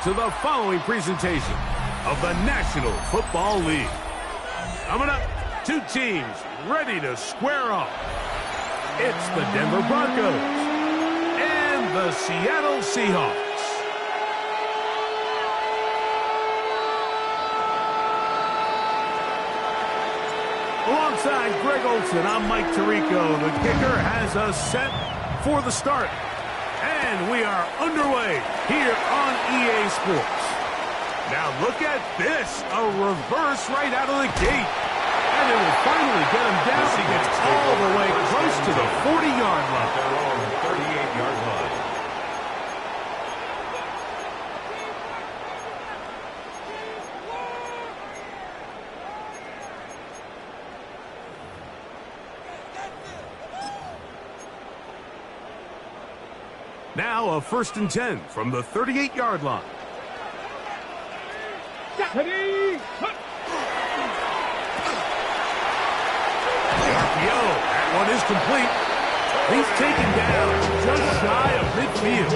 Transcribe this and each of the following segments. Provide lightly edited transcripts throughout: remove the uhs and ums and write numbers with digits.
to the following presentation of the National Football League. Coming up, two teams ready to square off. It's the Denver Broncos and the Seattle Seahawks. Alongside Greg Olson, I'm Mike Tirico. The kicker has us set for the start. And we are underway here on EA Sports. Now look at this, a reverse right out of the gate. And it will finally get him down. He gets all the way close to the 40-yard line. Their own 38-yard line. Now a 1st and 10 from the 38-yard line. RPO, that one is complete. He's taken down just shy of midfield.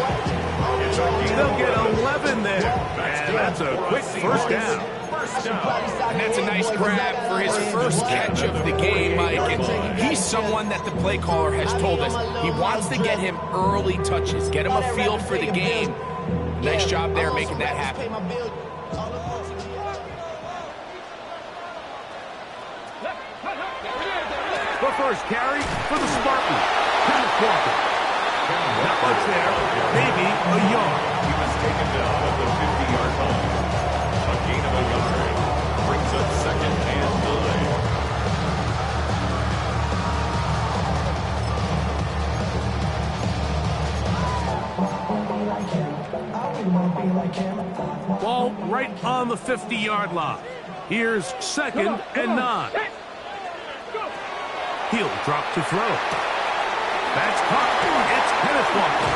They'll get 11 there, and that's a quick first down. And that's a nice grab for his first catch of the game, Mike. And he's someone that the play caller has told us he wants to get him early touches, get him a feel for the game. Nice job there making that happen. The first carry for the Spartans. Walker. Not much there, maybe a yard. He was taken down at the 50-yard line. A gain of a yard brings up 2nd and 9. Ball right on the 50-yard line. Here's 2nd and 9. He'll drop to throw. That's caught. It's Kenneth Walker.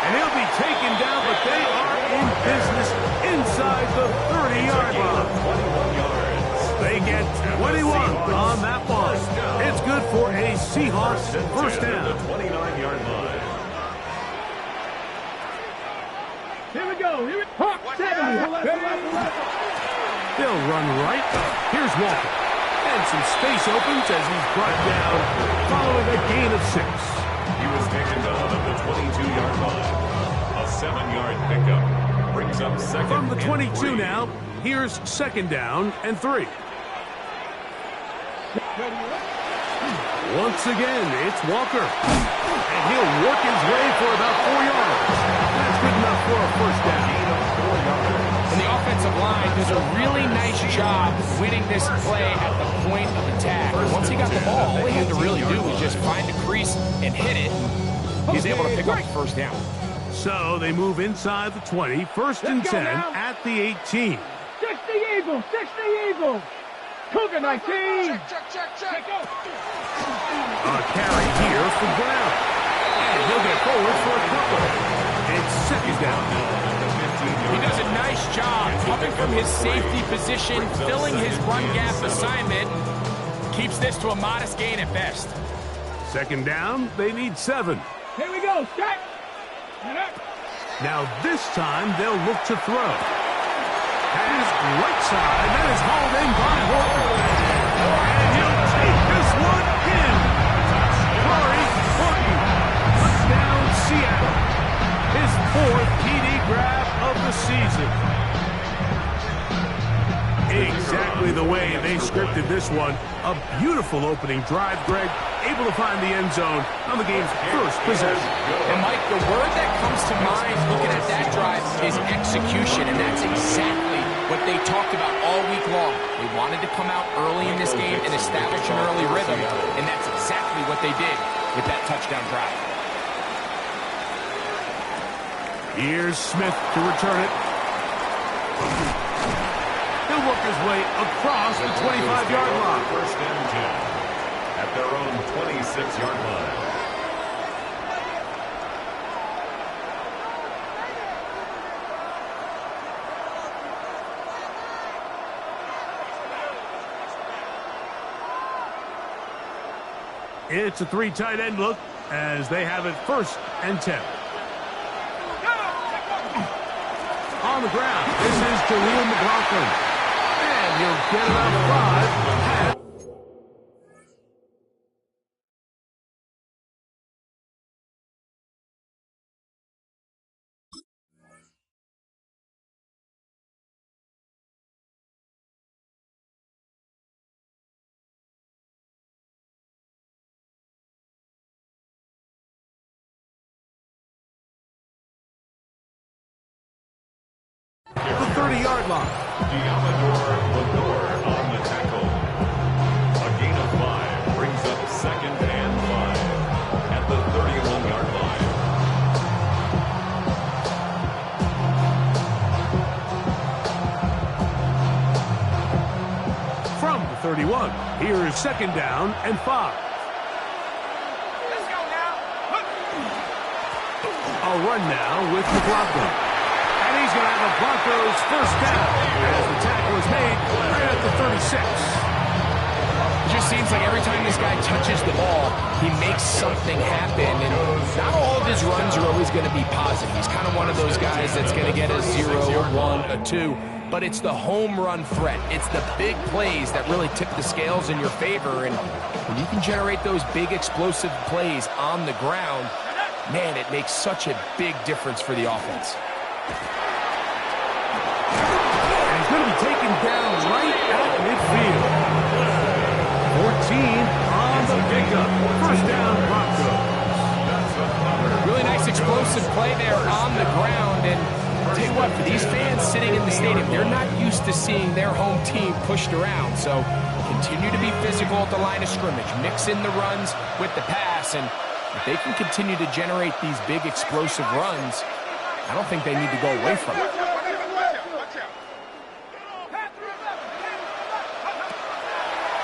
And he'll be taken down, but they are in business inside the 30-yard line. 21 yards. They get 21 on that one. It's good for a Seahawks first down. The 29-yard line. Here we go. Here we go. They'll run right. Here's Walker. And some space opens as he's brought down following a gain of 6. He was taken down at the 22-yard line. A 7-yard pickup brings up 2nd From the and 22 3. now, here's 2nd down and 3. Once again, it's Walker. And he'll work his way for about 4 yards. That's good enough for a first down. And the offensive line does a really nice job winning this play at the point of attack. Once he got the ball, all he had to really do was just find a crease and hit it. He's able to pick up the first down. So they move inside the 20, 1st and 10 at the 18. 60 Eagles, 60 Eagles. Cougar 19. Check. A carry here for Brown. And he'll get forward for a couple. It's 2nd down. He does a nice job coming from his safety position, filling his run gap assignment. Keeps this to a modest gain at best. 2nd down, they need 7. Here we go. Stack. Now this time they'll look to throw. Pass right side, that is hauled in by Walker. And he'll take this one in. Corey Horton. Touchdown Seattle. His 4th TD grab of the season. Exactly the way they scripted this one. A beautiful opening drive, Greg. Able to find the end zone on the game's first possession. And Mike, the word that comes to mind looking at that drive is execution, and that's exactly what they talked about all week long. They wanted to come out early in this game and establish an early rhythm, and that's exactly what they did with that touchdown drive. Here's Smith to return it. He'll work his way across the 25-yard line. 1st and 10 at their own 26-yard line. It's a 3 tight end look as they have it 1st and 10. On on the ground. This is Jaleel McLaughlin. And he'll get about 5. The 30-yard line. Lenore on the tackle. A gain of 5 brings up 2nd and 5 at the 31-yard line. From the 31, here is 2nd down and 5. Let's go now. A run now with McLaughlin. And he's going to have a Broncos 1st down as the tackle is made right at the 36. It just seems like every time this guy touches the ball, he makes something happen. And not all of his runs are always going to be positive. He's kind of one of those guys that's going to get a 0, a 1, a 2. But it's the home run threat. It's the big plays that really tip the scales in your favor. And when you can generate those big explosive plays on the ground, man, it makes such a big difference for the offense. And he's going to be taken down right at midfield. 14 on the pickup. 1st down, Broncos. Really nice explosive play there on the ground. And I'll tell you what, for these fans sitting in the stadium, they're not used to seeing their home team pushed around. So continue to be physical at the line of scrimmage. Mix in the runs with the pass. And if they can continue to generate these big explosive runs, I don't think they need to go away from it.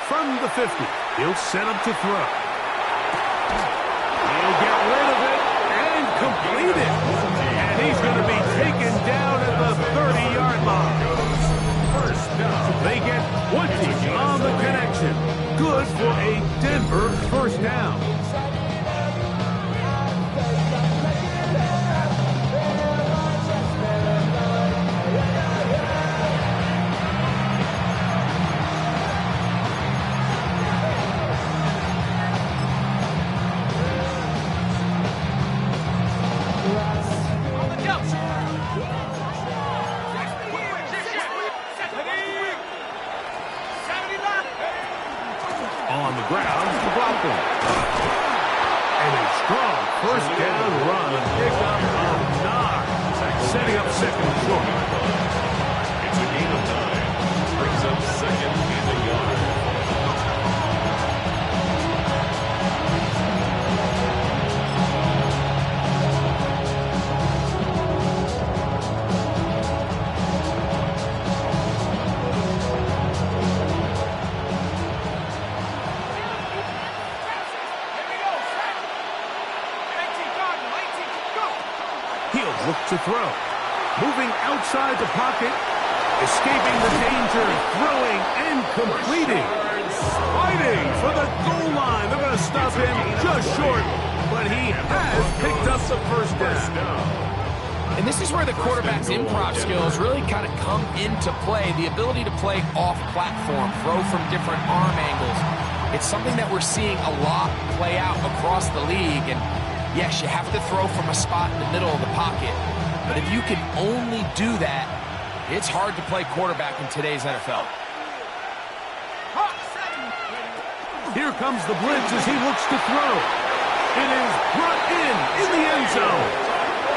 From the 50, he'll set up to throw. He'll get rid of it and complete it. And he's going to be taken down at the 30-yard line. 1st down. They get 20 on the connection. Good for a Denver 1st down. On the ground, McLaughlin. And a strong 1st down run. Pick up a 9. Setting up 2nd and short. It's a gain of 9. Brings up 2nd and a yard. He'll look to throw. Moving outside the pocket. Escaping the danger. Throwing and completing. Fighting for the goal line. They're going to stop him just short. But he has picked up the 1st down. And this is where the quarterback's improv skills really kind of come into play. The ability to play off platform, throw from different arm angles. It's something that we're seeing a lot play out across the league. And yes, you have to throw from a spot in the middle of the pocket. But if you can only do that, it's hard to play quarterback in today's NFL. Here comes the blitz as he looks to throw. It is brought in the end zone.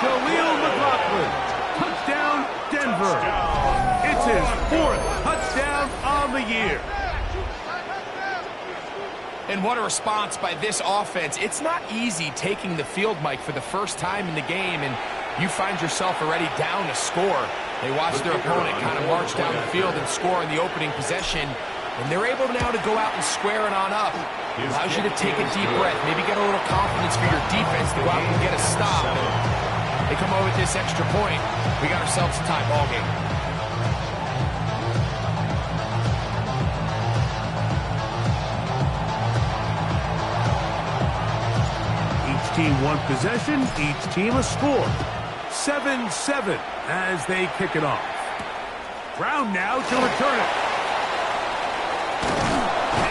Jaleel McLaughlin. Touchdown, Denver. It's his 4th touchdown on the year. And what a response by this offense. It's not easy taking the field, Mike, for the first time in the game, and you find yourself already down a score. They watch their opponent kind of march down the field and score in the opening possession, and they're able now to go out and square it on up. Allows you to take a deep breath, maybe get a little confidence for your defense to go out and get a stop. And they come over with this extra point. We got ourselves a tie ball game. Each team one possession, each team a score. 7-7 as they kick it off. Brown now to return it.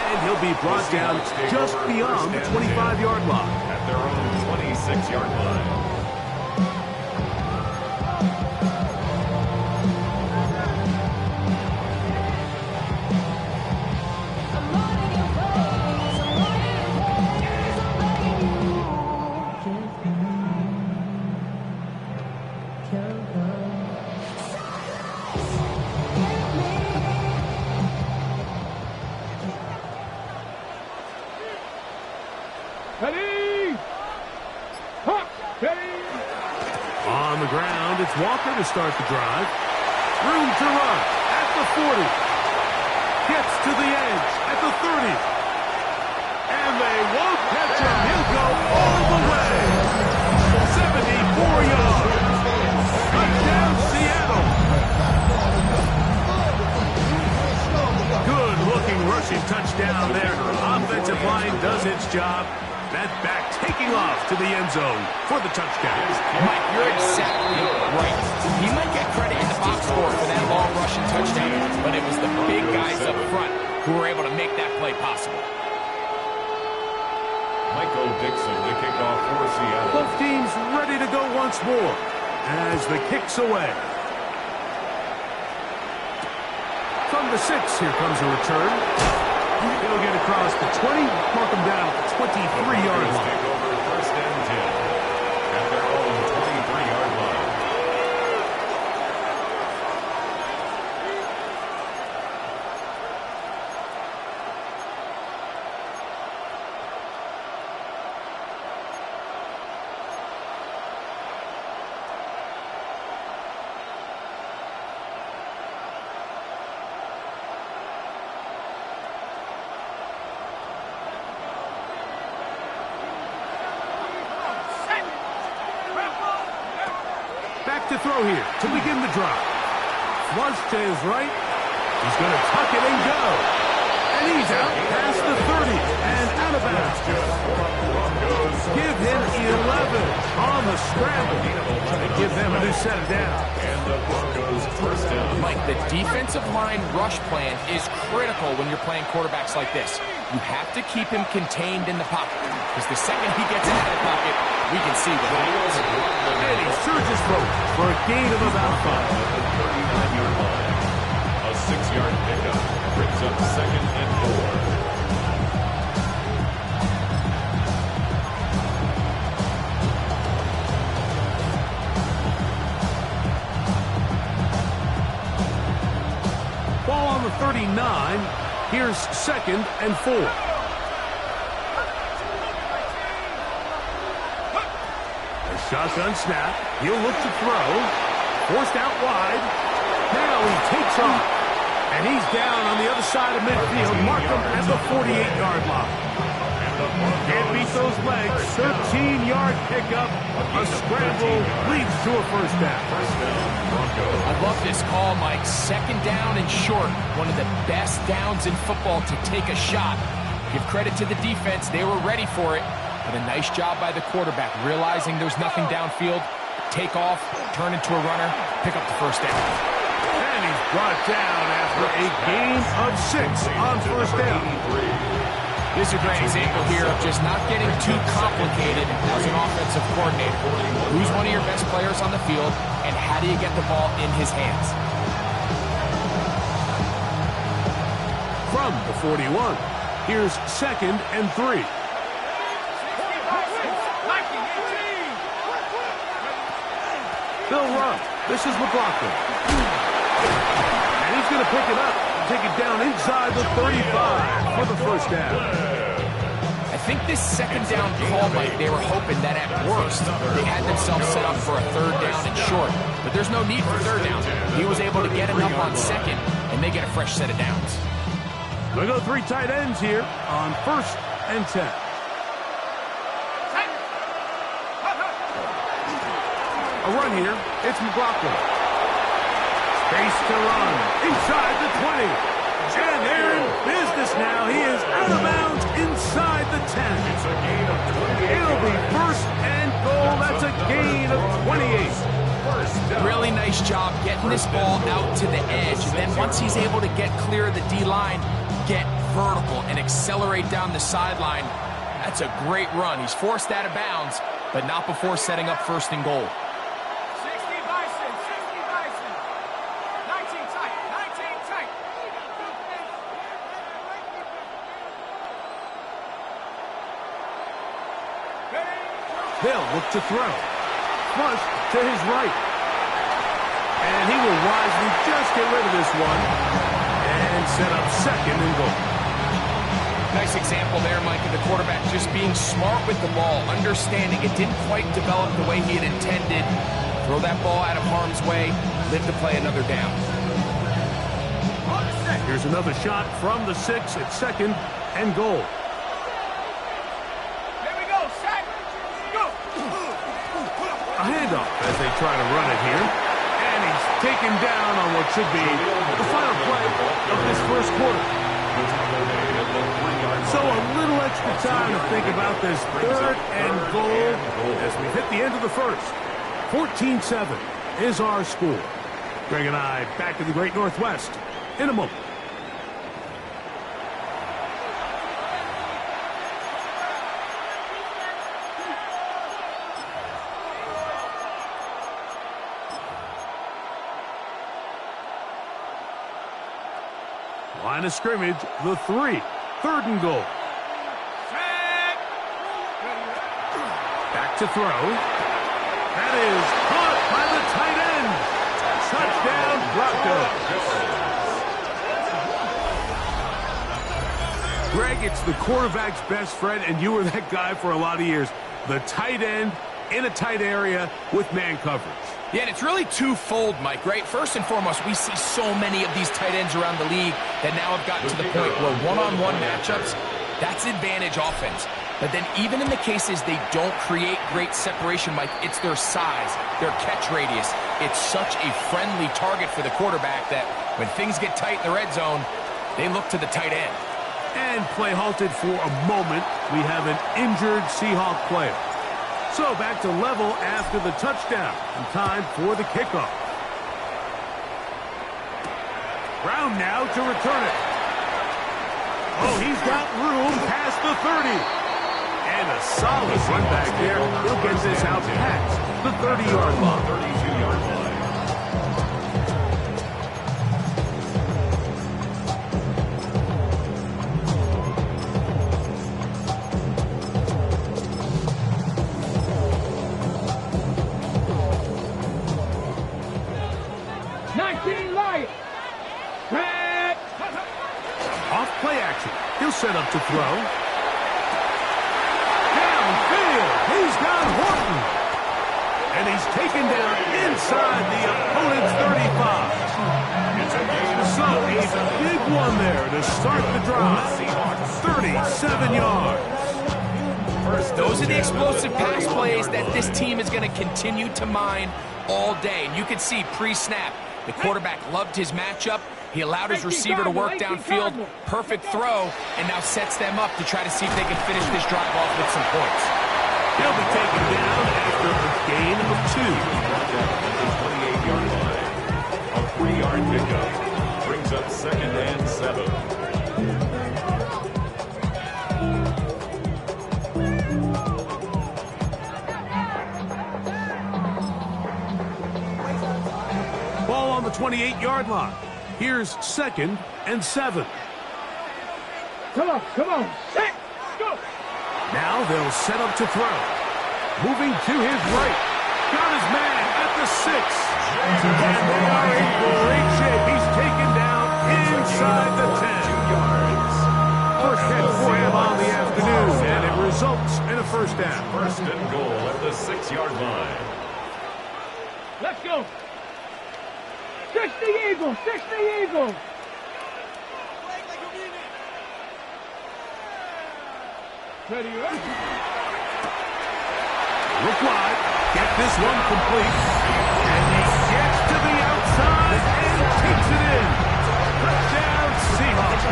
And he'll be brought down just beyond the 25-yard line. At their own 26-yard line. Ready? Hop, ready? On the ground, it's Walker to start the drive. Room to run at the 40. Gets to the edge at the 30. And they won't catch him. He'll go all the way. 74 yards. Touchdown, Seattle. Good-looking rushing touchdown there. Offensive line does its job. That back taking off to the end zone for the touchdown. Mike, you're exactly right. He might get credit in the box score for that long rushing touchdown, but it was the big guys up front who were able to make that play possible. Michael Dixon to kick off for Seattle. Both teams ready to go once more as the kick's away. From the 6, here comes a return. He'll get across the 20, mark him down at the 23-yard line. Take over first and 10 at their own 23-yard line. Back to throw here to begin the drive. Flush to his right. He's going to tuck it and go. And he's out past the 30 and out of bounds. Give him 11 on the scramble. And give them a new set of down. And the Broncos first down. Mike, the defensive line rush plan is critical when you're playing quarterbacks like this. You have to keep him contained in the pocket, because the second he gets out of the pocket, we can see what happens. And he surges forward for a gain of about 5. At the 39-yard line. A 6-yard pickup brings up second and 4. Ball on the 39. Here's second and 4. A shotgun snap. He'll look to throw. Forced out wide. Now he takes off. And he's down on the other side of midfield. Mark him at the 48-yard line. Can't beat those legs. 13-yard pickup. A scramble leads to a first down. I love this call, Mike. Second down and short. One of the best downs in football to take a shot. Give credit to the defense. They were ready for it. But a nice job by the quarterback, realizing there's nothing downfield. Take off, turn into a runner, pick up the first down. And he's brought down after a gain of 6 on first down. This is a great example here of just not getting too complicated as an offensive coordinator. Who's one of your best players on the field, and how do you get the ball in his hands? From the 41, here's second and 3. They'll run. This is McLaughlin. And he's going to pick it up. Take it down inside the 35 for the first down. I think this second down call, Mike, they were hoping that at worst they had themselves set up for a third down and short. But there's no need for third down. He was able to get enough on second, and they get a fresh set of downs. We'll go 3 tight ends here on first and 10. A run here. It's McLaughlin. Space to run inside the 20. And they're in business now. He is out of bounds inside the 10. It's a gain of 28. It'll be first and goal. That's a gain of 28. Really nice job getting this ball out to the edge. And then once he's able to get clear of the D-line, get vertical and accelerate down the sideline. That's a great run. He's forced out of bounds, but not before setting up first and goal. 60 Bison, 60 Bison. 19 tight, 19 tight. They'll look to throw. Flush to his right. And he will wisely just get rid of this one and set up second and goal. Nice example there, Mike, of the quarterback just being smart with the ball, understanding it didn't quite develop the way he had intended. Throw that ball out of harm's way, live to play another down. Here's another shot from the 6 at second and goal. Here we go, set, go. A handoff as they try to run it here. And he's taken down on what should be the final play of this first quarter. So a little extra time to think about this third and goal as we hit the end of the first. 14-7 is our score. Greg and I back in the Great Northwest in a moment. Line of scrimmage, the 3. Third and goal. Back to throw. That is caught by the tight end. Touchdown, Broncos. Greg, it's the quarterback's best friend, and you were that guy for a lot of years. The tight end in a tight area with man coverage. Yeah, and it's really twofold, Mike, right? First and foremost, we see so many of these tight ends around the league that now have gotten to the point where one-on-one matchups, that's advantage offense. But then even in the cases they don't create great separation, Mike, it's their size, their catch radius. It's such a friendly target for the quarterback that when things get tight in the red zone, they look to the tight end. And play halted for a moment. We have an injured Seahawk player. So back to level after the touchdown. And time for the kickoff. Brown now to return it. Oh, he's got room past the 30. And a solid run back there. He'll get this out past the 30-yard line. 32-yard line. Set up to throw. Downfield. He's got Wharton. And he's taken down inside the opponent's 35. It's a gain. So a big one there to start the drive. 37 yards. Those are the explosive pass plays that this team is going to continue to mine all day. And you can see pre-snap, the quarterback loved his matchup. He allowed his receiver to work downfield, perfect throw, and now sets them up to try to see if they can finish this drive off with some points. He'll be taken down after a gain of 2. A 3-yard pickup brings up second and 7. Ball on the 28-yard line. Here's second and 7. Come on, set, go! Now they'll set up to throw. Moving to his right. Got his man at the 6. And they are in great shape. He's taken down inside the 10. First catch for him on the afternoon, and it results in a first down. First and goal at the 6-yard line. Let's go! 60 Eagles! 60 Eagles! Ready, right? Look wide. Get this one complete. And he gets to the outside and takes it in. Touchdown, Seahawks.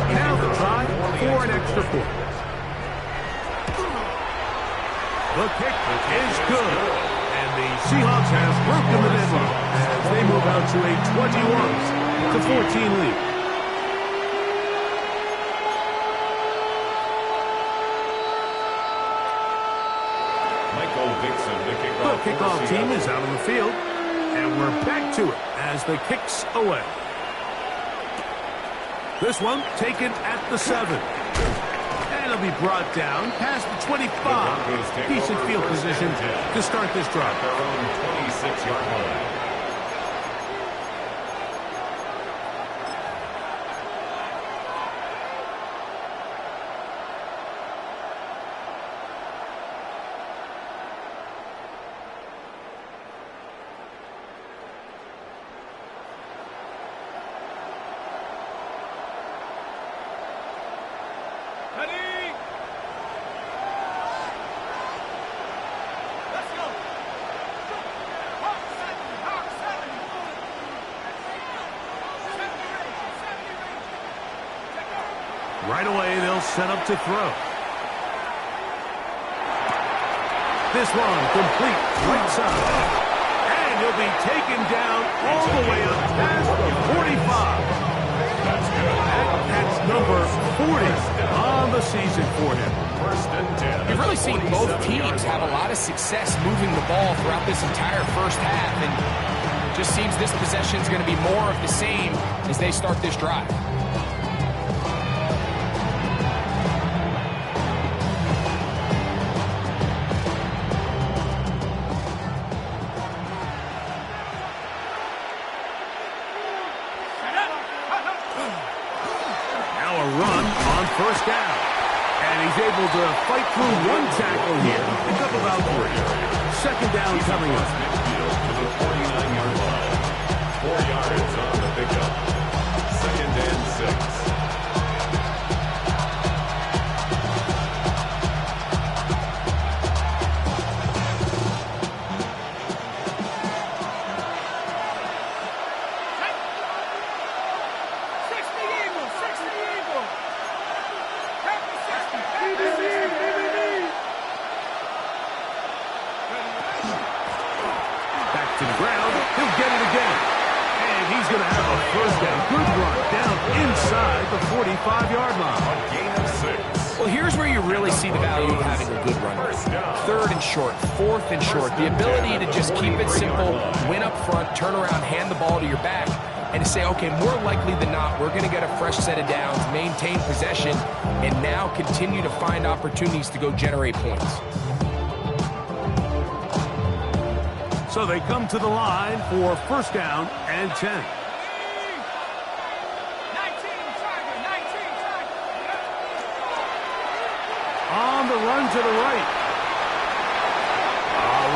Now the drive The kick is good. And the Seahawks have broken the deadlock as they move out to a 21-14 lead. The kickoff team is out on the field, and we're back to it as the kick's away. This one taken at the 7. And it'll be brought down past the 25. Decent field position to start this drive. Their own 26-yard line. Right away, they'll set up to throw. This one complete right side. And he'll be taken down all the way up past the 45. That's good. That's number 40 on the season for him. First and 10. You've really seen both teams have a lot of success moving the ball throughout this entire first half. And it just seems this possession is going to be more of the same as they start this drive. First down. And he's able to fight through one tackle here. Pick up about 3. Second down coming up. Midfield to the 49-yard line. 4 yards on the pickup. Second and 6. To the ground, he'll get it again. And he's going to have a first down. Good run down inside the 45-yard line. A gain of 6. Well, here's where you really see the value of having a good runner. Third and short, fourth and short. The ability to just keep it simple, win up front, turn around, hand the ball to your back, and to say, okay, more likely than not, we're going to get a fresh set of downs, maintain possession, and now continue to find opportunities to go generate points. So they come to the line for first down and 10. 19 On the run to the right.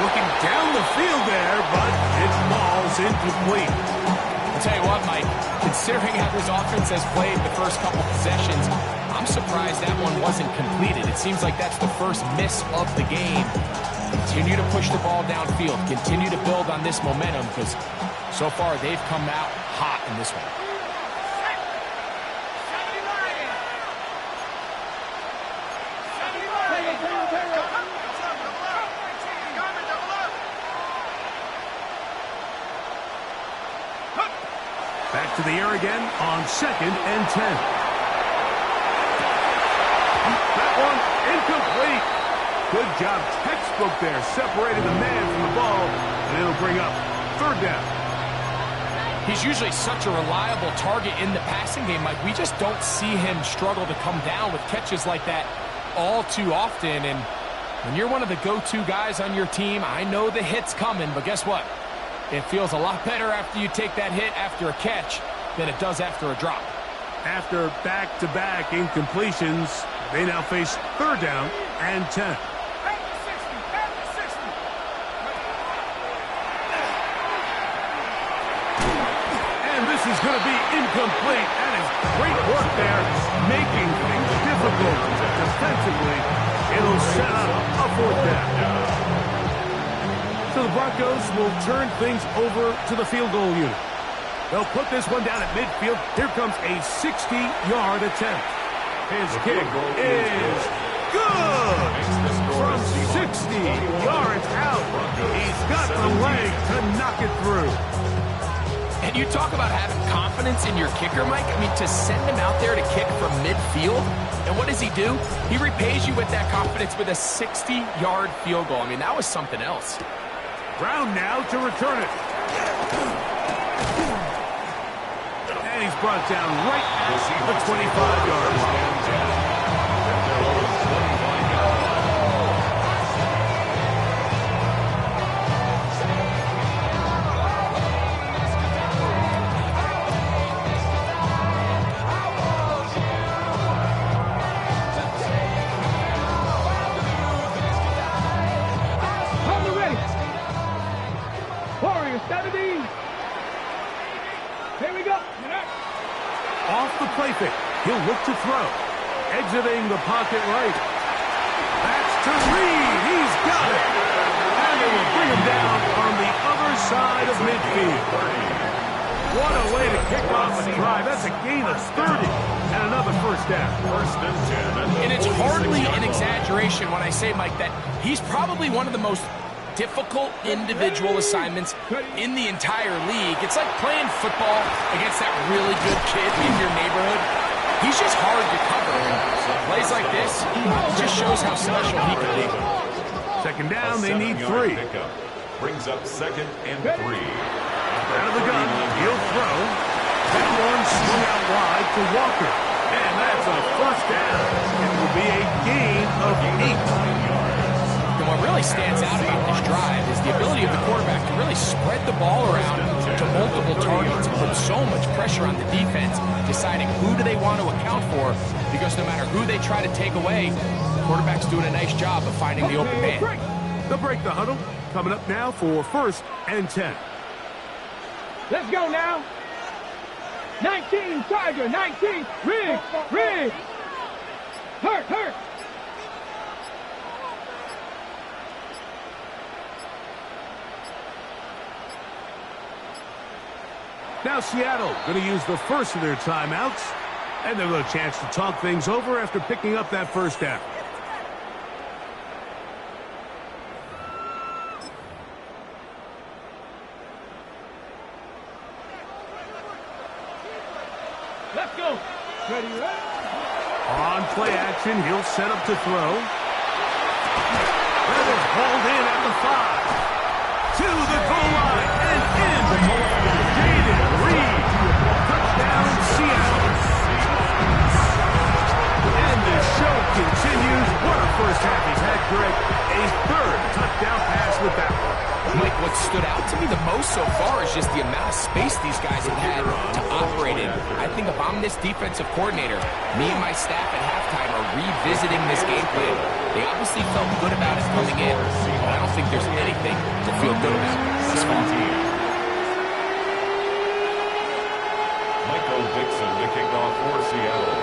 Looking down the field there, but it falls incomplete. I'll tell you what, Mike, considering how this offense has played the first couple possessions, I'm surprised that one wasn't completed. It seems like that's the first miss of the game. Continue to push the ball downfield. Continue to build on this momentum because so far they've come out hot in this one. Back to the air again on second and 10. That one incomplete. Good job, textbook there, separating the man from the ball, and it'll bring up third down. He's usually such a reliable target in the passing game, Mike. We just don't see him struggle to come down with catches like that all too often. And when you're one of the go-to guys on your team, I know the hit's coming, but guess what? It feels a lot better after you take that hit after a catch than it does after a drop. After back-to-back incompletions, they now face third down and 10. Is going to be incomplete. That is great work there, making things difficult defensively. It'll set up a fourth down. So the Broncos will turn things over to the field goal unit. They'll put this one down at midfield. Here comes a 60-yard attempt. His kick is good from 60 yards out. He's got the leg to knock it through. And you talk about having confidence in your kicker, Mike. I mean, to send him out there to kick from midfield, and what does he do? He repays you with that confidence with a 60-yard field goal. I mean, that was something else. Brown now to return it. And he's brought down right at the 25-yard line. Warrior 70. Here we go. Off the play fake. He'll look to throw. Exiting the pocket right. That's to Reed. He's got it. And they will bring him down on the other side of midfield. What a way to kick off a drive. That's a gain of 30. And another first down. First and 10. And it's hardly an exaggeration when I say, Mike, that he's probably one of the most difficult individual assignments in the entire league. It's like playing football against that really good kid in your neighborhood. He's just hard to cover. Plays like this just shows how special he can be. Second down, they need 3. Brings up second and 3. Out of the gun, he'll throw. That one swung out wide to Walker. And that's a first down. It will be a gain of 8. And what really stands out about this drive is the ability of the quarterback to really spread the ball around to multiple targets and put so much pressure on the defense, deciding who do they want to account for, because no matter who they try to take away, the quarterback's doing a nice job of finding the open man. They'll break the huddle. Coming up now for first and 10. Let's go now. 19, Tiger, 19. Rig. Hurt. Now Seattle going to use the first of their timeouts, and they'll have a chance to talk things over after picking up that first down. Let's go. Ready? On play action, he'll set up to throw. That is hauled in at the 5. To the goal line and in. Jaden Reed. Touchdown, Seattle. And the show continues. What a first half he's had, Greg. A third touchdown pass with that one. Mike, what stood out to me the most so far is just the amount of space these guys have had to operate in. I think if I'm this defensive coordinator, me and my staff at halftime are revisiting this game plan. They obviously felt good about it coming in, but I don't think there's anything to feel good about thus far. Michael Dixon to kick off for Seattle.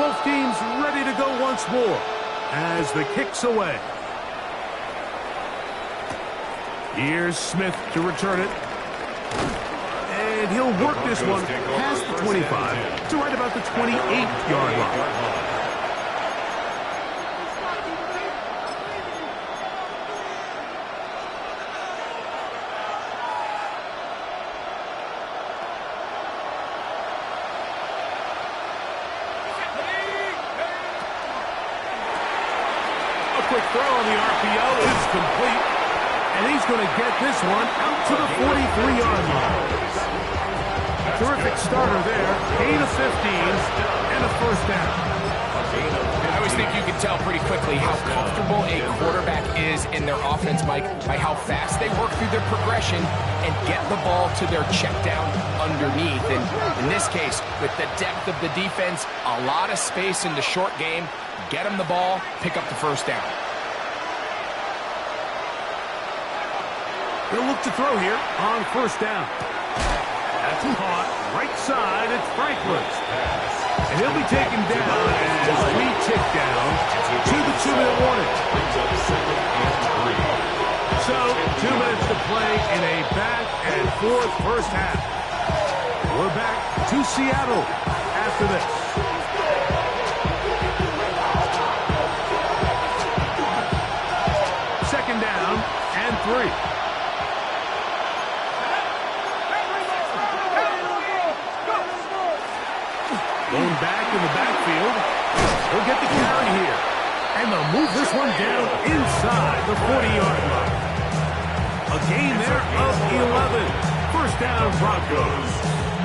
Both teams ready to go once more as the kick's away. Here's Smith to return it. And he'll work this one past the 25 to right about the 28-yard line. A quick throw on the RPO is complete. And he's going to get this one out to the 43-yard line. Terrific starter there. Gain of 15 and a first down. I always think you can tell pretty quickly how comfortable a quarterback is in their offense, Mike, by how fast they work through their progression and get the ball to their check down underneath. And in this case, with the depth of the defense, a lot of space in the short game, get them the ball, pick up the first down. He'll look to throw here on first down. That's caught. Right side, it's Franklin. And he'll be taken down as we tick down to the 2-minute warning. So, 2 minutes to play in a back and forth first half. We're back to Seattle after this. free. Going back in the backfield. He'll get the carry here. And they'll move this one down inside the 40-yard line. A gain there of 11. First down, Broncos.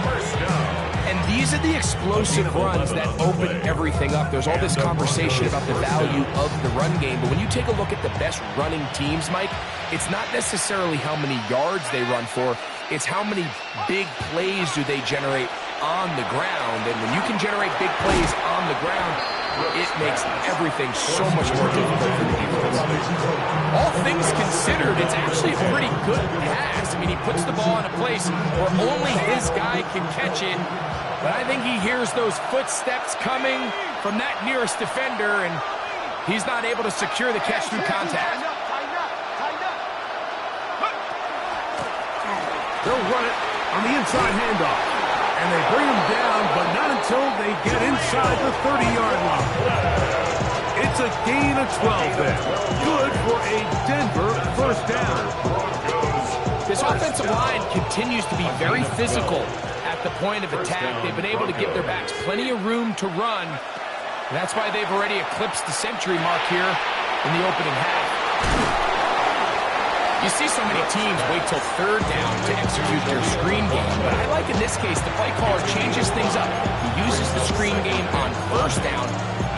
First down. And these are the explosive runs that open everything up. There's all this conversation about the value of the run game, but when you take a look at the best running teams, Mike, it's not necessarily how many yards they run for, it's how many big plays do they generate on the ground. And when you can generate big plays on the ground, it makes everything so much more difficult for the defense. All things considered, it's actually a pretty good pass. I mean, he puts the ball in a place where only his guy can catch it. But I think he hears those footsteps coming from that nearest defender, and he's not able to secure the catch through contact. They'll run it on the inside handoff. And they bring him down, but not until they get inside the 30-yard line. It's a gain of 12 then. Good for a Denver first down. This offensive line continues to be very physical at the point of attack. They've been able to give their backs plenty of room to run. And that's why they've already eclipsed the century mark here in the opening half. You see so many teams wait till third down to execute their screen game, but I like in this case the play caller changes things up. He uses the screen game on first down,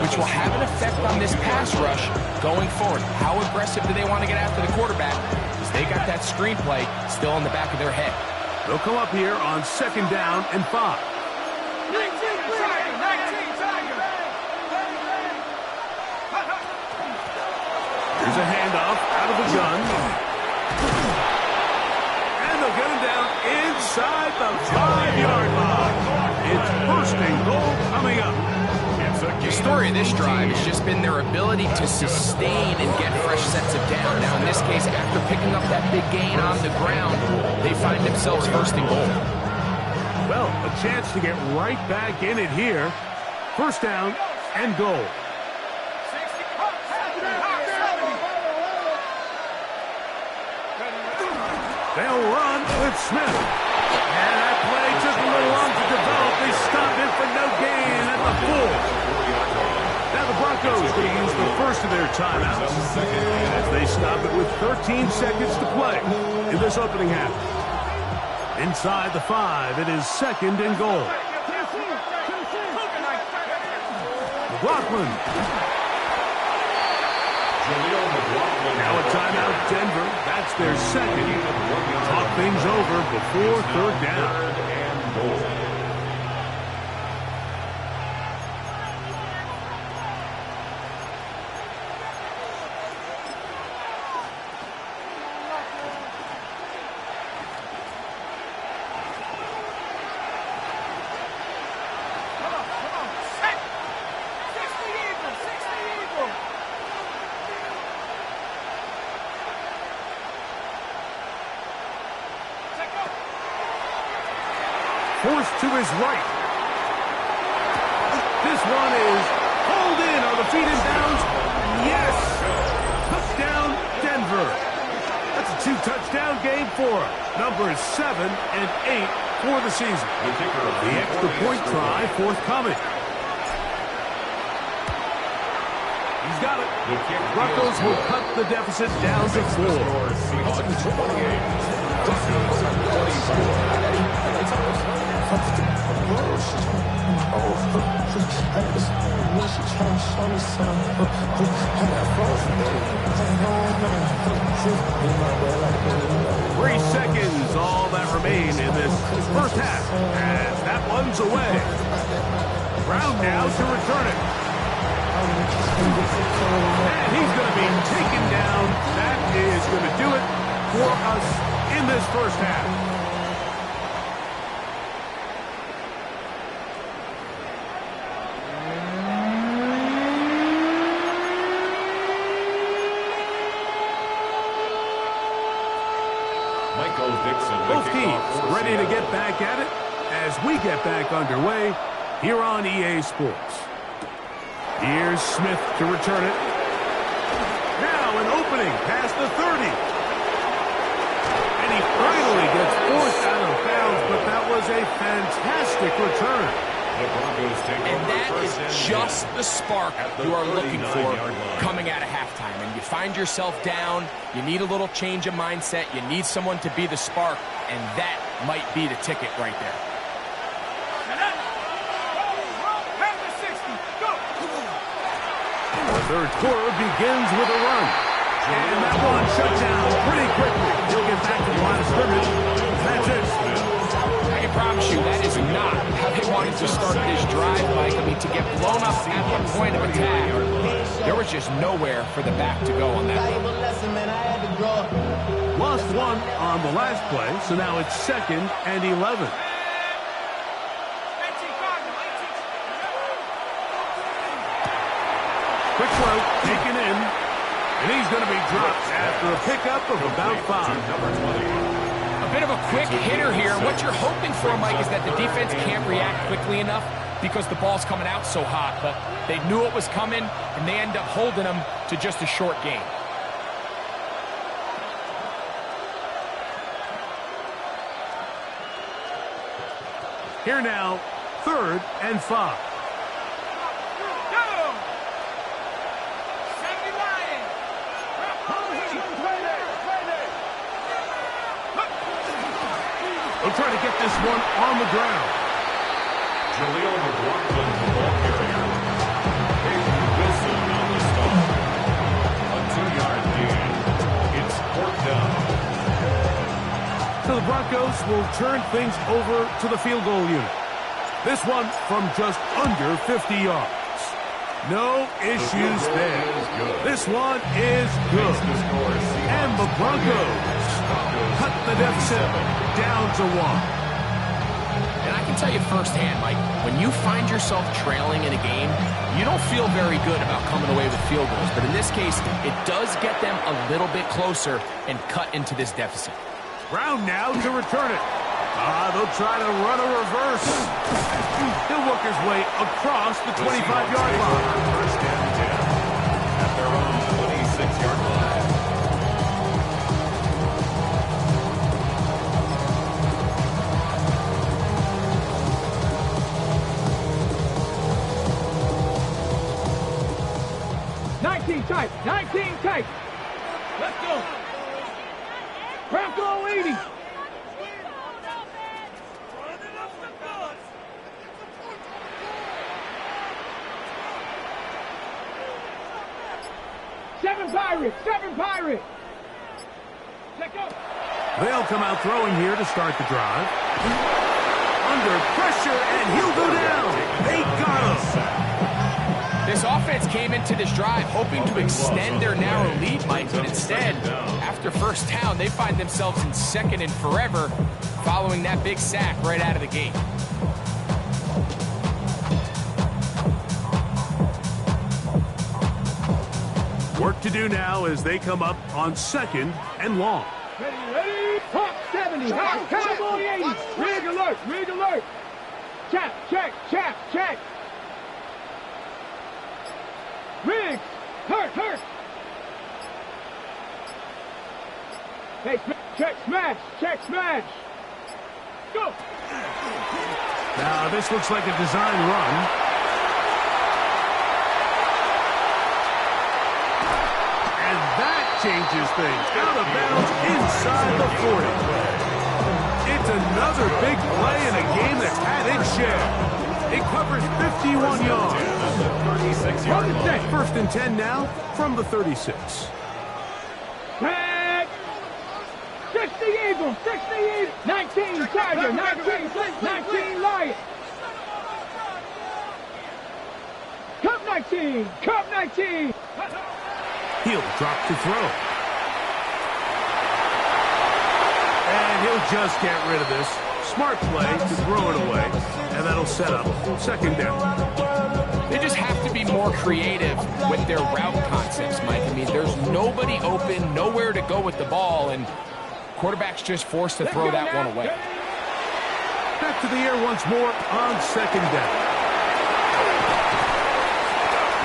which will have an effect on this pass rush going forward. How aggressive do they want to get after the quarterback? Because they got that screen play still in the back of their head. They'll come up here on second down and 5. 19 Tiger. Here's a handoff out of the gun. And they'll get him down inside the 5-yard line. It's first and goal coming up. The story of this drive has just been their ability to sustain and get fresh sets of down. Now, in this case, after picking up that big gain on the ground, they find themselves first and goal. Well, a chance to get right back in it here. First down and goal. They'll run with Smith. And that play took a little long to develop. They stopped it for no gain at the 4. Now the Broncos will use the first of their timeouts as they stop it with 13 seconds to play in this opening half. Inside the 5, it is second and goal. McLaughlin. Now a timeout, Denver. That's their second. Talk things over before third down. Forced to his right. This one is pulled in. Are the feet in bounds? Yes! Touchdown, Denver. That's a 2-touchdown game for him. Numbers 7 and 8 for the season. The extra point try forthcoming. He's got it. Broncos will cut the deficit down to 4. Three seconds, all that remain in this first half, as that one's away. Brown now to return it. And he's going to be taken down. That is going to do it for us in this first half. Both teams ready to get back at it as we get back underway here on EA Sports. Here's Smith to return it. Now an opening past the 30. Out of bounds, but that was a fantastic return. The Broncos take And over that is first and just 10 the spark at the you are looking for 39-yard line. coming out of halftime. And you find yourself down, you need a little change of mindset, you need someone to be the spark, and that might be the ticket right there. The third quarter begins with a run. And that one shut down pretty quickly. He'll get back to the line of scrimmage. That's it. I can promise you that is not how they wanted to start this drive, Mike. I mean, to get blown up at the point of attack, there was just nowhere for the back to go on that run. Lost one on the last play, so now it's 2nd and 11. Quick throw, taken in, and he's going to be dropped after a pickup of about 5. A bit of a quick hitter here. What you're hoping for, Mike, is that the defense can't react quickly enough because the ball's coming out so hot. But they knew it was coming, and they end up holding them to just a short game. Here now, 3rd and 5. They'll try to get this one on the ground. Jaleel McLaughlin, the ball carrier. Wilson on the stop. A 2-yard gain. It's 4th down. So the Broncos will turn things over to the field goal unit. This one from just under 50 yards. No issues there. This one is good. And the Broncos cut the deficit down to 1. And I can tell you firsthand, Mike, when you find yourself trailing in a game, you don't feel very good about coming away with field goals. But in this case, it does get them a little bit closer and cut into this deficit. Brown now to return it. They'll try to run a reverse. He'll work his way across the 25-yard line. First and 10 at their own 26-yard line. Tight, 19 tight. Let's go. Bronco 80. Seven Pirates. Check up. They'll come out throwing here to start the drive. Under pressure, and he'll go down. They got him. This offense came into this drive hoping to extend their narrow lead, Mike, but instead, after first down, they find themselves in 2nd and forever following that big sack right out of the gate. Work to do now as they come up on 2nd and long. Ready, Hawk 70, Hawk Cowboy 80. Rig alert. Check. Rig, hurt. Hey, check smash. Go. Now this looks like a design run. And that changes things. Out of bounds inside the 40. It's another big play in a game that's had its share. It covers 51 yards. 36-yard line. 1st and 10 now from the 36. Tag. 60 Eagles. 19 Tiger. 19 Lion. Cup 19. He'll drop to throw. And he'll just get rid of this. Smart play to throw it away. And that'll set up 2nd down. They just have to be more creative with their route concepts, Mike. I mean, there's nobody open, nowhere to go with the ball, and quarterback's just forced to throw that one away. Back to the air once more on 2nd down.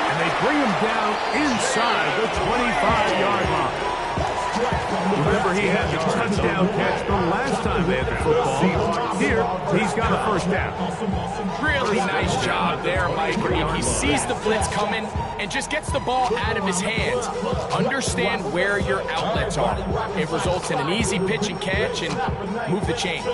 And they bring him down inside the 25-yard line. With Remember, he had the touchdown catch the last time they had the football. Here, he's got a first down. Really nice job there, Mike. I mean, he sees the blitz coming and just gets the ball out of his hands. Understand where your outlets are. It results in an easy pitch and catch and move the chains.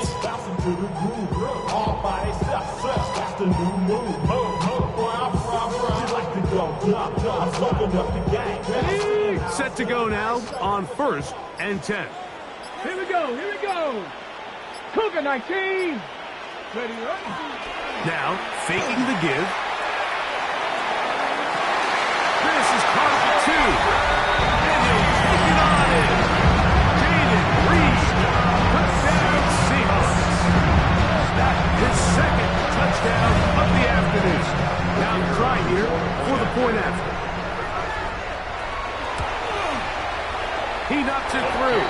Set to go now on 1st and 10. Here we go, here we go. Cougar 19. Ready, right? Now, faking the give. This is caught for 2. And he'll take it on in. Jaden Reed. Touchdown Seahawks. His second touchdown of the afternoon. Now try here for the point after. He knocks it through.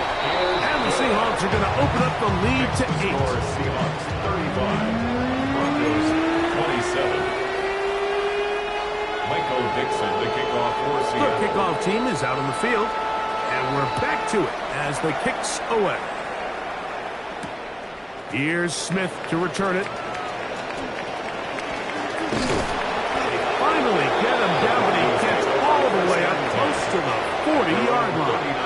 And the Seahawks are going to open up the lead to 8. Seahawks 35, Broncos 27. Michael Dixon, the kickoff for The Seattle. kickoff team is out on the field. And we're back to it as the kick's away. Here's Smith to return it. They finally get him down, but he gets all the way up close to the 40-yard line.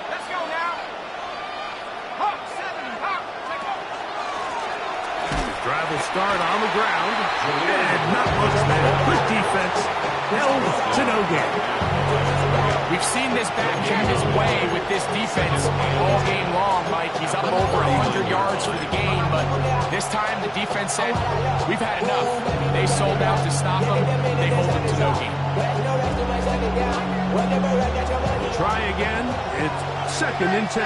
Let's go now. Hawk 70. Hawk, take over. Drive will start on the ground. And not much there. Good defense. Held to no gain. We've seen this back have his way with this defense all game long, Mike. He's up over 100 yards for the game, but this time the defense said, we've had enough. They sold out to stop him. They hold him to no gain. Try again. It's 2nd and 10.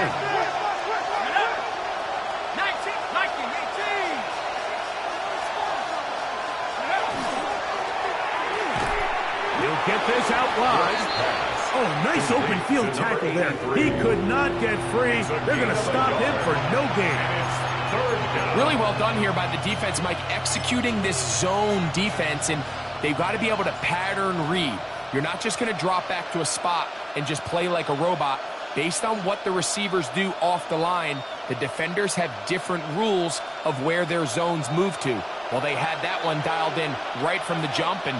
19, 18. He'll get this out wide. Oh, nice open field tackle there. He could not get free. They're going to stop him for no gain. Really well done here by the defense, Mike, executing this zone defense, and they've got to be able to pattern read. You're not just going to drop back to a spot and just play like a robot. Based on what the receivers do off the line, the defenders have different rules of where their zones move to. Well, they had that one dialed in right from the jump, and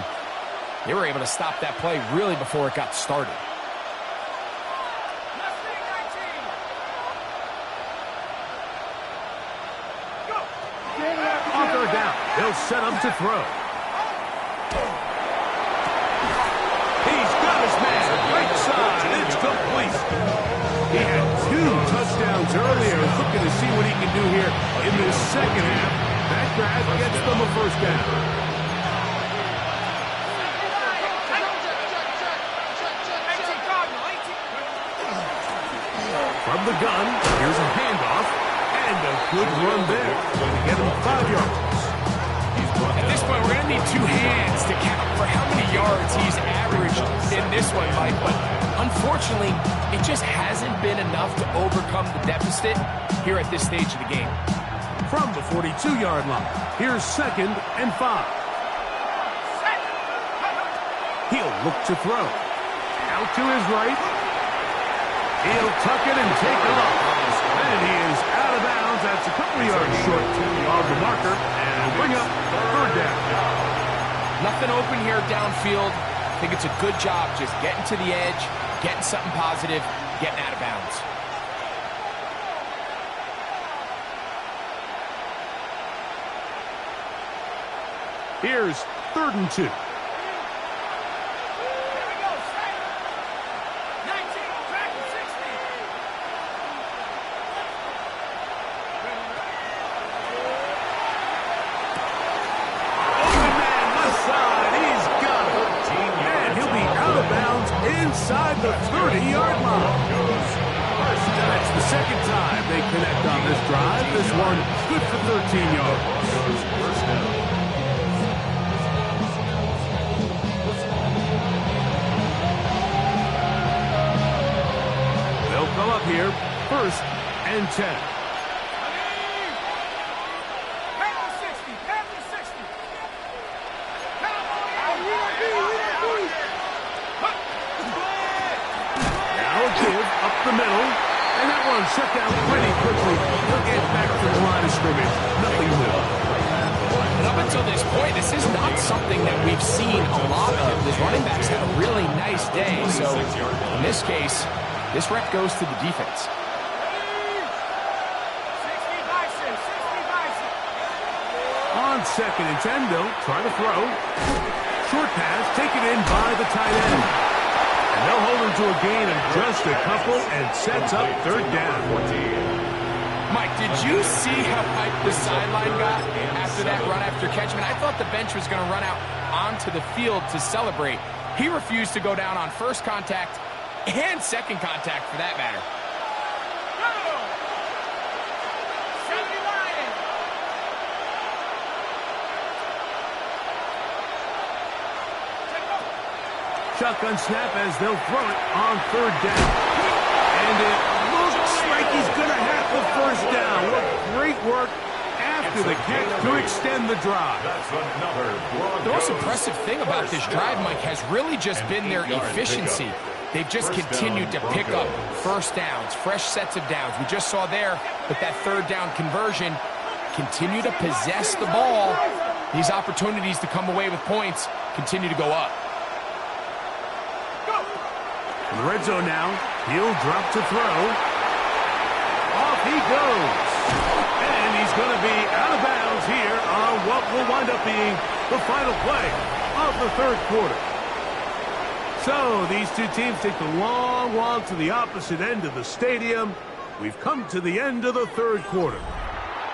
they were able to stop that play really before it got started. On 3rd down, they'll set him to throw. He's got his man right side. It's complete. He had 2 touchdowns earlier. Looking to see what he can do here in this second half. That grab gets them a first down. From the gun, here's a handoff, and a good run there. Going to get him 5 yards. At this point, we're going to need 2 hands to count for how many yards he's averaged in this one, Mike. But unfortunately, it just hasn't been enough to overcome the deficit here at this stage of the game. From the 42-yard line, here's 2nd and 5. He'll look to throw. Out to his right. He'll tuck it and take off. And he is out of bounds. That's a couple yards short of the marker. And will bring up 3rd down. Nothing open here downfield. I think it's a good job just getting to the edge, getting something positive, getting out of bounds. Here's 3rd and 2. Bounds inside the 30-yard line. That's the second time they connect on this drive. This one good for 13 yards. They'll come up here, 1st and 10. Up the middle, and that one shut down pretty quickly. He'll get back to the line of scrimmage. Nothing new. And up until this point, this is not something that we've seen a lot of. The running backs had a really nice day. So in this case, this rep goes to the defense. On 2nd and 10, they'll try to throw. Short pass taken in by the tight end. And they'll hold him to a gain of just a couple and sets up 3rd down. Mike, did you see how hyped the sideline got after that run after catch? I thought the bench was going to run out onto the field to celebrate. He refused to go down on 1st contact and 2nd contact for that matter. Shotgun snap as they'll throw it on 3rd down. And it looks like he's going to have the 1st down. What great work after the catch to extend the drive. The most impressive thing about this drive, Mike, has really just been their efficiency. They've just continued to pick up 1st downs, fresh sets of downs. We just saw there with that 3rd down conversion, continue to possess the ball. These opportunities to come away with points continue to go up. In the red zone now, he'll drop to throw. Off he goes. And he's going to be out of bounds here on what will wind up being the final play of the 3rd quarter. So these two teams take the long walk to the opposite end of the stadium. We've come to the end of the 3rd quarter.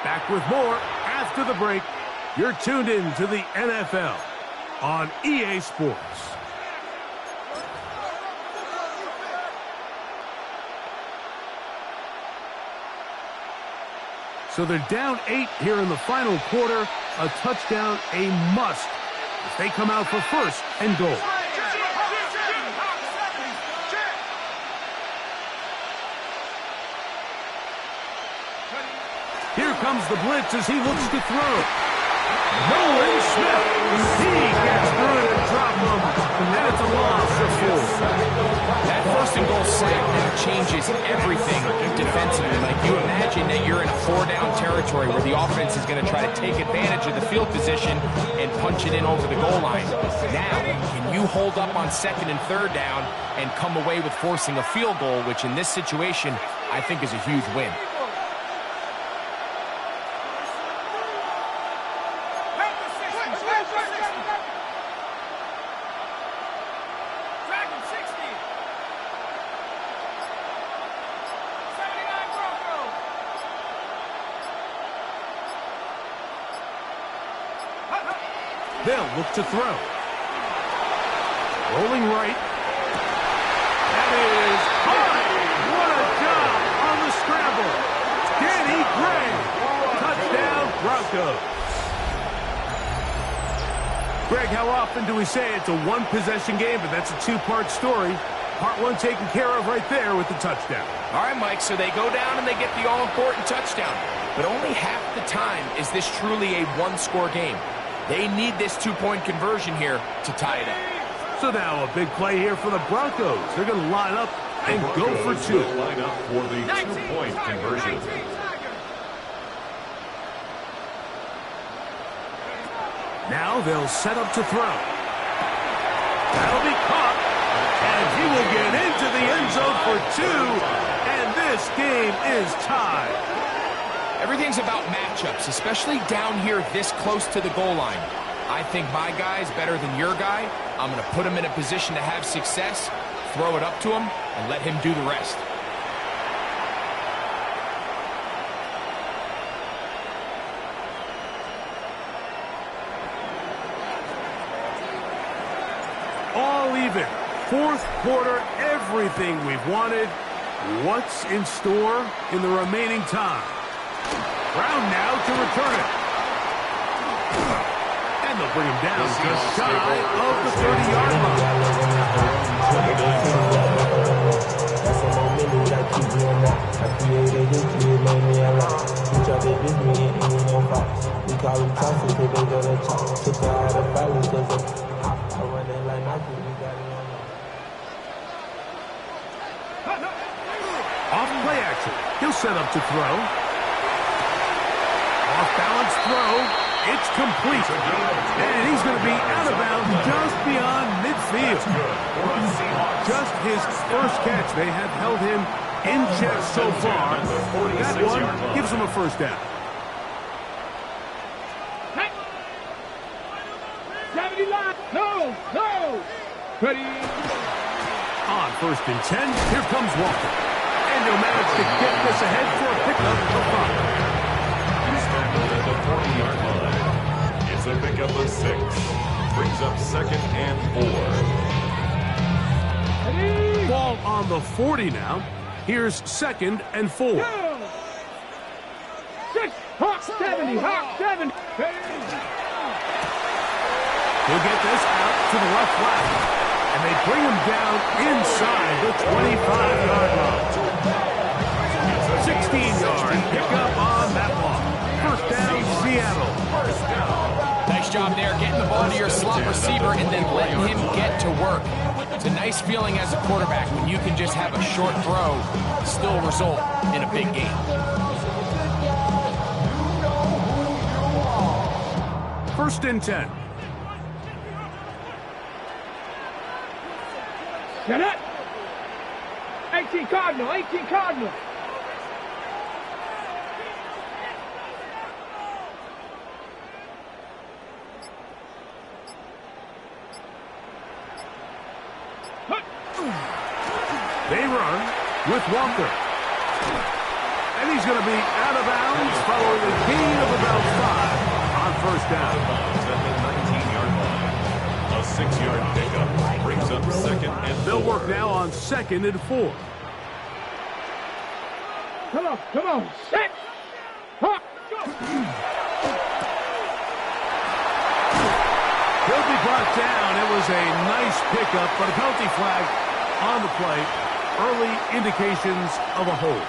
Back with more after the break. You're tuned in to the NFL on EA Sports. So they're down 8 here in the final quarter. A touchdown, a must, as they come out for 1st and goal. Here comes the blitz as he looks to throw. Nolan Smith. He gets through it and drops him, and it's a loss of 4. That 1st and goal sack now changes everything defensively. Like, you imagine that you're in a 4-down territory where the offense is going to try to take advantage of the field position and punch it in over the goal line. Now, can you hold up on 2nd and 3rd down and come away with forcing a field goal, which in this situation I think is a huge win. They'll look to throw. Rolling right. That is high. What a job on the scramble. Danny Gray. Touchdown, Broncos. Greg, how often do we say it's a one-possession game, but that's a 2-part story? Part 1 taken care of right there with the touchdown. All right, Mike, so they go down and they get the all-important touchdown. But only half the time is this truly a one-score game. They need this 2-point conversion here to tie it up. So now a big play here for the Broncos. They're going to line up and go for 2. Line up for the 2-point conversion. Now they'll set up to throw. That'll be caught. And he will get into the end zone for 2. And this game is tied. Everything's about matchups, especially down here this close to the goal line. I think my guy's better than your guy. I'm going to put him in a position to have success, throw it up to him, and let him do the rest. All even. Fourth quarter, everything we've wanted. What's in store in the remaining time? Brown now to return it. And they'll bring him down just shy of the 30-yard line. Off play action. He'll set up to throw. Off balance throw. It's complete. And he's going to be out of bounds just beyond midfield. Just his first catch. They have held him in check so far. That one gives him a first down. 70 line. No. Ready. On 1st and 10, here comes Walker. And he'll manage to get this ahead for a pickup of 5. At the 40-yard line. It's a pickup of 6. Brings up 2nd and 4. Ball on the 40 now. Here's 2nd and 4. 6. Hawk 70. Hawk 7. He'll get this out to the left flank. And they bring him down inside the 25-yard line. 16-yard pickup on that one. First down, Seattle. Nice job there, getting the ball to your slot receiver and then letting him get to work. It's a nice feeling as a quarterback when you can just have a short throw, still result in a big game. First and 10. Get it. 18 Cardinal. 18 Cardinal. They run with Walker. And he's going to be out of bounds following a gain of about 5 on first down. At the 19-yard line. A 6-yard pickup. Brings up 2nd and 4. They'll work now on 2nd and 4. Come on. Set. Hawk. Go. He'll be brought down. It was a nice pickup, but a penalty flag on the play. Early indications of a hold.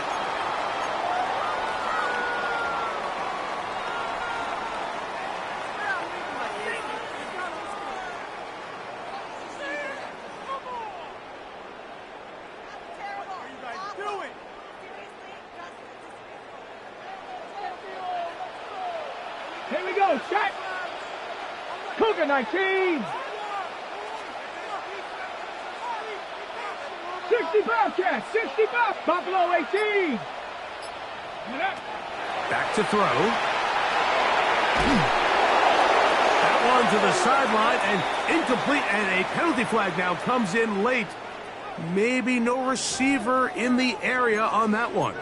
Here we go. Shot. Cougar 19. 65 catch. 65. Buffalo 18. Back to throw. That one to the sideline and incomplete. And a penalty flag now comes in late. Maybe no receiver in the area on that one.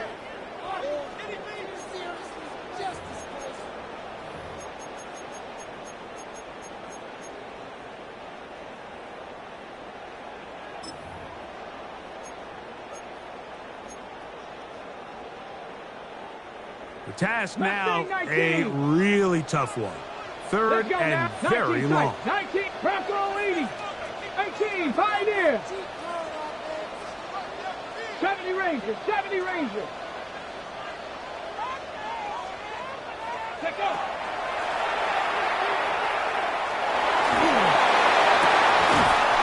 The task now, a really tough one. 3rd and very long. 19, Bronco 80. 18, Pioneer. 70 Rangers, 70 Rangers. Let's go.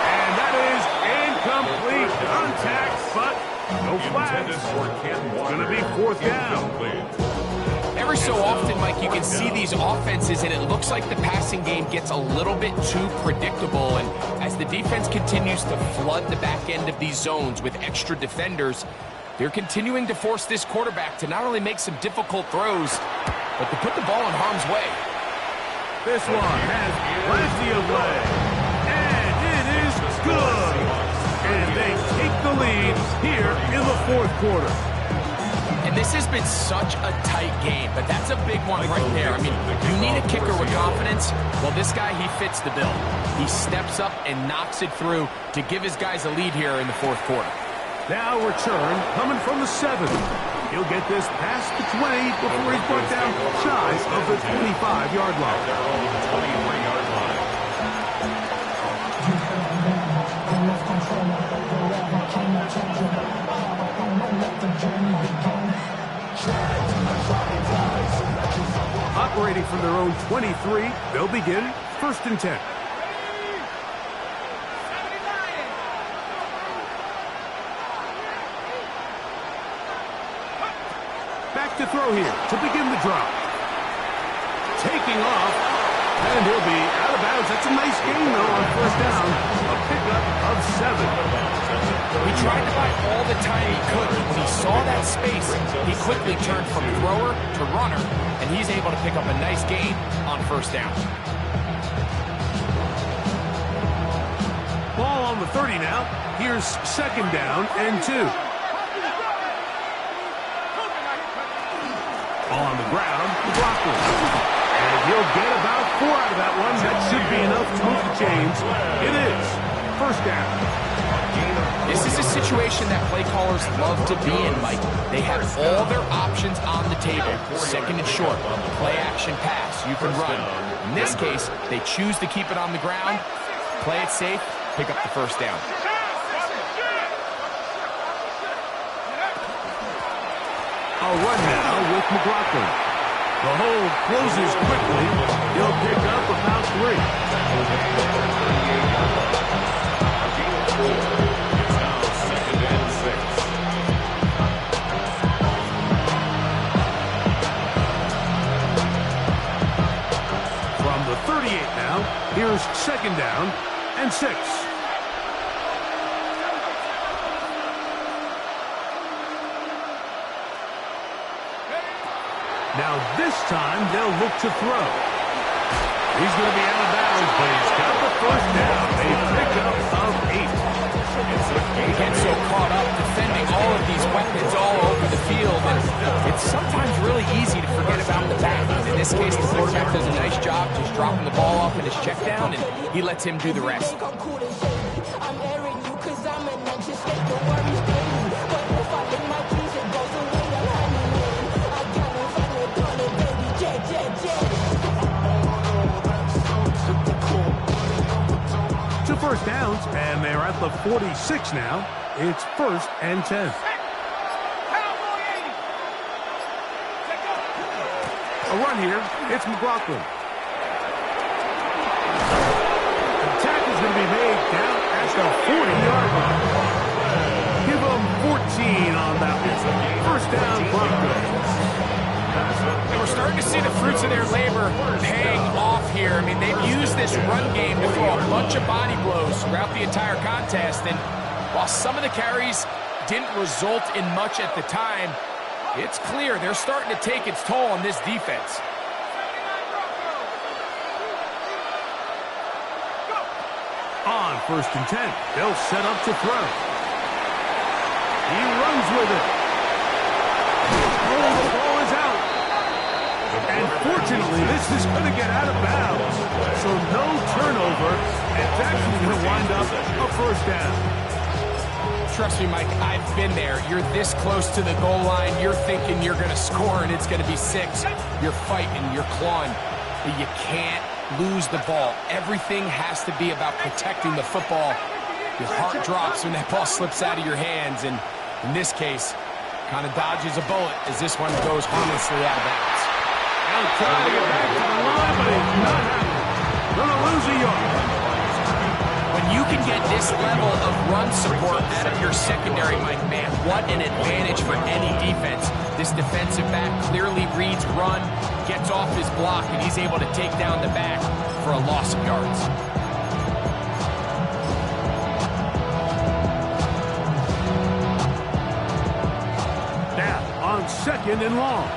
And that is incomplete. Contact, but no flags. It's going to be 4th down. Every so often, Mike, you can see these offenses, and it looks like the passing game gets a little bit too predictable. And as the defense continues to flood the back end of these zones with extra defenders, they're continuing to force this quarterback to not only make some difficult throws, but to put the ball in harm's way. This one has plenty of leg, and it is good. And they take the lead here in the 4th quarter. And And this has been such a tight game, but that's a big one right there. I mean, you need a kicker with confidence. Well, this guy, he fits the bill. He steps up and knocks it through to give his guys a lead here in the fourth quarter. Now return coming from the 7. He'll get this past the 20 before he's brought down shy of the 25-yard line. They're over the 23-yard line. Operating from their own 23, they'll begin 1st and 10. Back to throw here to begin the drive. Taking off, and he'll be out of bounds. That's a nice gain, though, on 1st down. A pickup of 7. He tried to buy all the time he could. When he saw that space, he quickly turned from thrower to runner, and he's able to pick up a nice gain on 1st down. Ball on the 30 now. Here's 2nd down and 2. Ball on the ground, Whrock21. And he'll get about 4 out of that one. That should be enough to move the chains. It is 1st down. This is a situation that play callers love to be in, Mike. They have all their options on the table. 2nd and short, play action pass, you can run. In this case, they choose to keep it on the ground, play it safe, pick up the 1st down. A run now with Whrock21. The hold closes quickly. He'll pick up about 3. It's now 2nd and 6. From the 38 now, here's 2nd down and 6. Now this time they'll look to throw. He's going to be out of bounds, but he's got the 1st down. A pickup of 8. He gets so caught up defending all of these weapons all over the field, and it's sometimes really easy to forget about the back. In this case, the quarterback does a nice job just dropping the ball off in his check down, and he lets him do the rest. To 1st downs, and they're at the 46 now. It's 1st and 10. A run here. It's Whrock21. Attack is going to be made down at the 40-yard line. Give them 14 on that one. 1st down, Broncos. And we're starting to see the fruits of their labor paying off here. I mean, they've used this run game to throw a bunch of body blows throughout the entire contest. And while some of the carries didn't result in much at the time, it's clear they're starting to take its toll on this defense. On 1st and 10, they'll set up to throw. He runs with it. Oh, the ball is out. And fortunately, this is going to get out of bounds. So no turnover. It's actually going to wind up a 1st down. Trust me, Mike, I've been there. You're this close to the goal line. You're thinking you're going to score and it's going to be 6. You're fighting, you're clawing. But you can't lose the ball. Everything has to be about protecting the football. Your heart drops when that ball slips out of your hands. And in this case, kind of dodges a bullet as this one goes harmlessly out of bounds. Now trying to get back to the line, but it's not happening. Going to lose a yard. When you can get this level of run support out of your secondary, Mike, man, what an advantage for any defense. This defensive back clearly reads run, gets off his block, and he's able to take down the back for a loss of yards. Now on 2nd and long.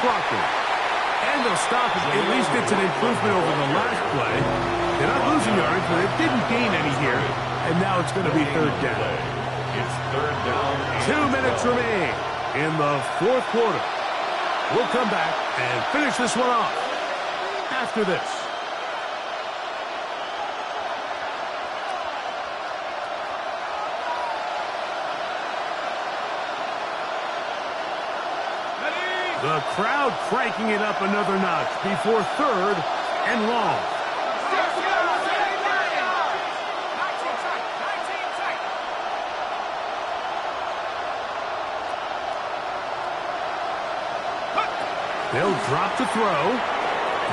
blocked him. And they'll stop it. At least it's an improvement over the last play. They're not losing yards, but they didn't gain any here. And now it's going to be third down. It's third down. 2 minutes remain in the fourth quarter. We'll come back and finish this one off after this. The crowd cranking it up another notch before third and long. They'll drop to throw.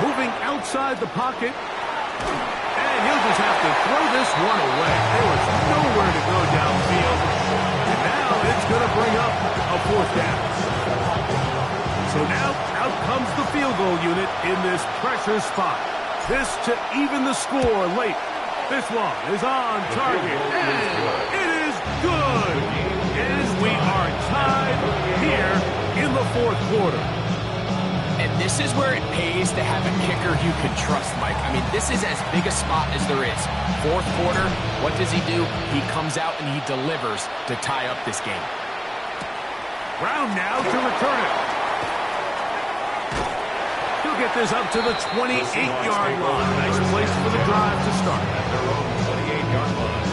Moving outside the pocket. And he'll just have to throw this one away. There was nowhere to go downfield. And now it's going to bring up a fourth down. So now out comes the field goal unit in this pressure spot. This to even the score late. This one is on target. And it is good. As we are tied here in the fourth quarter. And this is where it pays to have a kicker you can trust, Mike. I mean, this is as big a spot as there is. Fourth quarter, what does he do? He comes out and he delivers to tie up this game. Brown now to return it. He'll get this up to the 28-yard line. Nice place for the drive to start. At their own 28-yard line.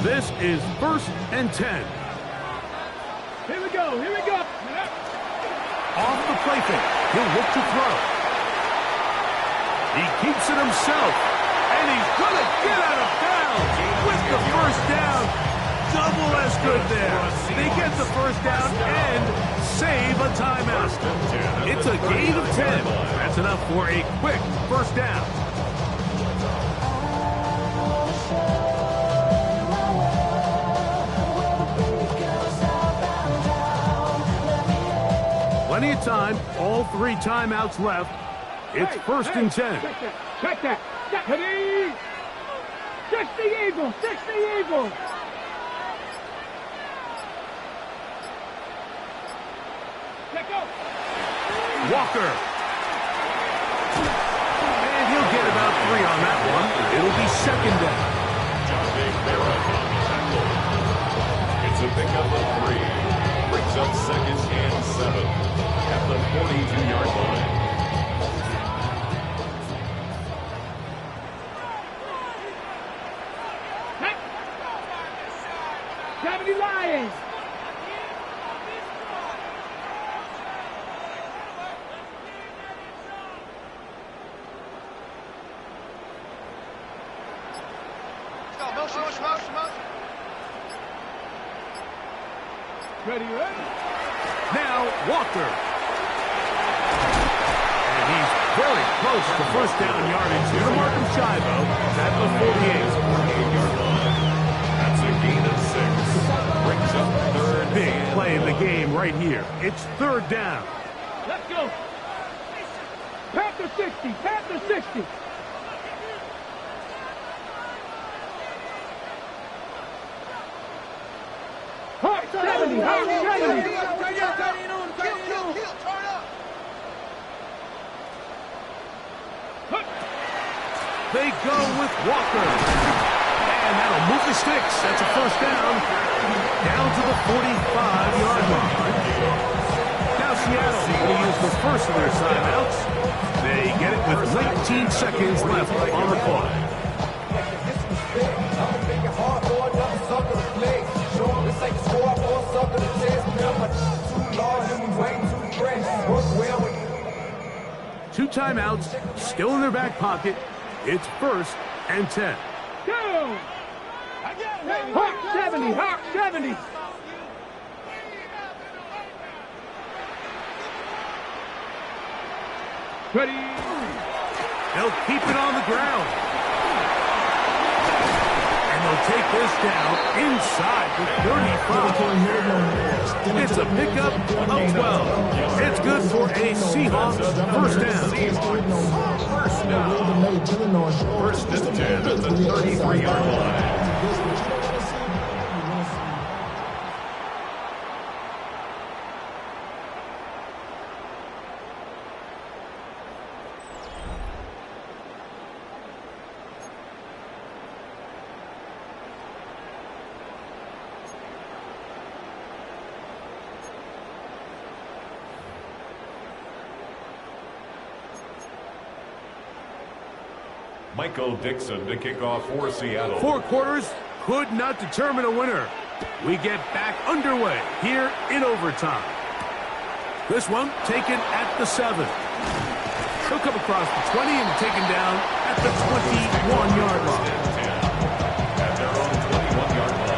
This is 1st and 10. Here we go. Here we go. Off the play fake. He'll look to throw. He keeps it himself. And he's going to get out of bounds with the first down. Double as good there. They get the first down and save a timeout. It's a gain of 10. That's enough for a quick first down. Plenty of time. All 3 timeouts left. It's 1st and 10. Check that. Ready? 60 Eagles. 60 Eagles. Check out. Walker. And he'll get about 3 on that one. It'll be 2nd down. Big Barra on the tackle. It's a pickup of 3. Brings up 2nd and 7 at the 42-yard line. Lions. Ready? Now, Walker. And he's very close to first down yardage here to Markham Shivo at the 48-yard line. That's a gain of 6. Brings up 3rd. Big play in the game right here. It's 3rd down. Let's go. Panther 60. Panther 60. Hawk 70. Hawk 70. They go with Walker. And that'll move the sticks. That's a first down. Down to the 45-yard line. Now Seattle will use the first of their timeouts. They get it with 19 seconds left on the clock. Two timeouts, still in their back pocket. It's 1st and 10. Go! Hawk 70, Hawk 70. Ready? They'll keep it on the ground. And he'll take this down inside the 35. It's a pickup of 12. It's good for a Seahawks first down. First and 10 at the 33-yard line. Michael Dixon to kick off for Seattle. 4 quarters could not determine a winner. We get back underway here in overtime. This one taken at the 7. He'll come across the 20 and taken down at the 21-yard line. At their own 21-yard line.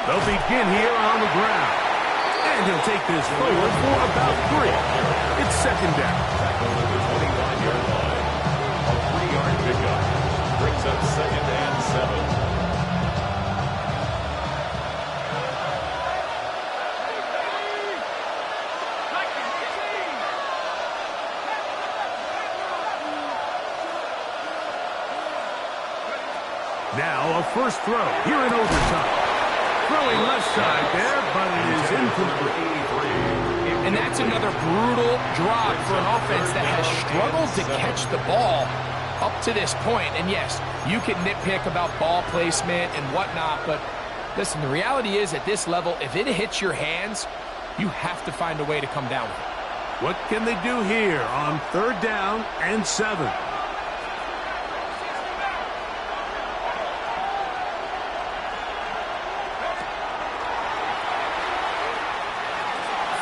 They'll begin here on the ground. And he'll take this forward for about 3. It's second down. Tackle at the 21-yard line. A 3-yard pickup. Brings up second and 7. Now a first throw here in overtime. Throwing left side there, but it is incomplete. And that's another brutal drop for an offense that has struggled to catch the ball up to this point. And yes, you can nitpick about ball placement and whatnot, but listen, the reality is at this level, if it hits your hands, you have to find a way to come down with it. What can they do here on 3rd down and 7?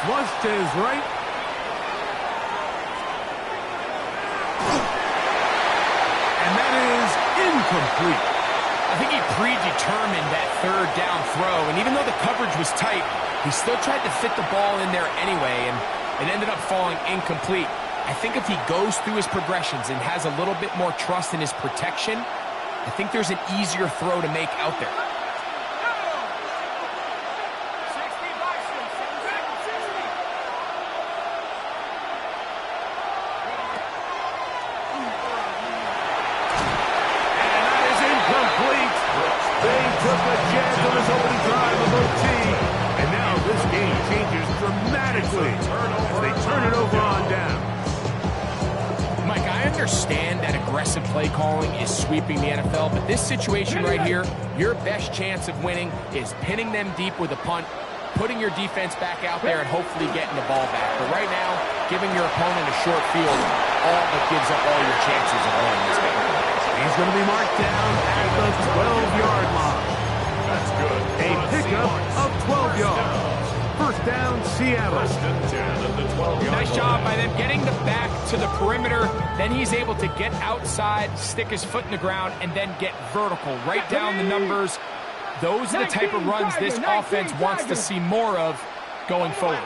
Flushed to his right. And that is incomplete. I think he predetermined that 3rd down throw, and even though the coverage was tight, he still tried to fit the ball in there anyway, and it ended up falling incomplete. I think if he goes through his progressions and has a little bit more trust in his protection, I think there's an easier throw to make out there. Play calling is sweeping the NFL, but this situation right here, your best chance of winning is pinning them deep with a punt, putting your defense back out there, and hopefully getting the ball back. But right now, giving your opponent a short field all but gives up all your chances of winning this game. He's going to be marked down at the 12-yard line. That's good. A pickup of 12 yards. First down, Seattle. First and 10 at the 12-yard line. Nice job by them getting the back to the perimeter. Then he's able to get outside, stick his foot in the ground, and then get vertical right down the numbers. Those are the type of runs this offense wants to see more of going forward.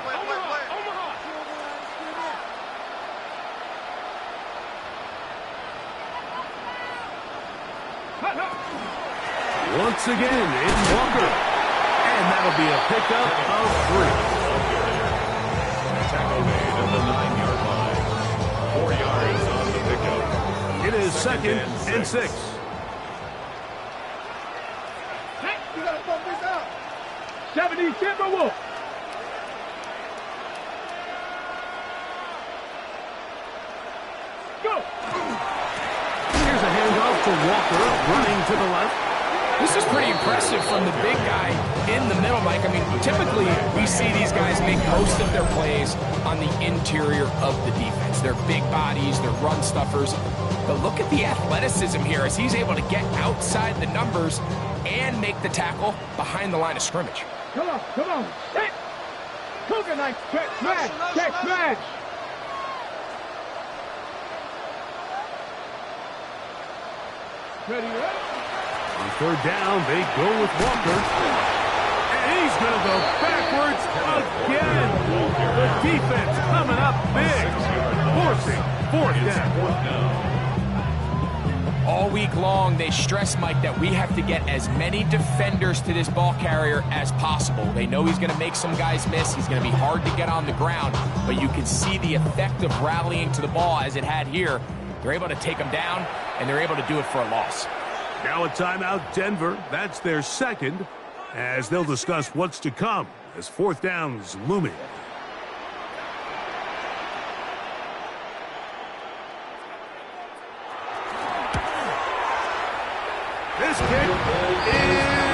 Once again, it's Walker. And that'll be a pickup of 3. Tackle made at the 9-yard line. 4 yards on the pickup. It is second and 6. You gotta bump this out. 70 Timberwolves. Go. Here's a handoff to Walker, running to the left. This is pretty impressive from the big guy in the middle, Mike. I mean, typically we see these guys make most of their plays on the interior of the defense. They're big bodies, they're run stuffers. But look at the athleticism here as he's able to get outside the numbers and make the tackle behind the line of scrimmage. Come on, come on. Hit. Cougar knife, check, smash, check, smash. Ready, ready. On third down, they go with Walker. And he's going to go backwards again. The defense coming up big, forcing fourth down. All week long, they stress, Mike, that we have to get as many defenders to this ball carrier as possible. They know he's going to make some guys miss. He's going to be hard to get on the ground, but you can see the effect of rallying to the ball as it had here. They're able to take him down, and they're able to do it for a loss. Now a timeout, Denver. That's their second, as they'll discuss what's to come as fourth down's looming. This kick is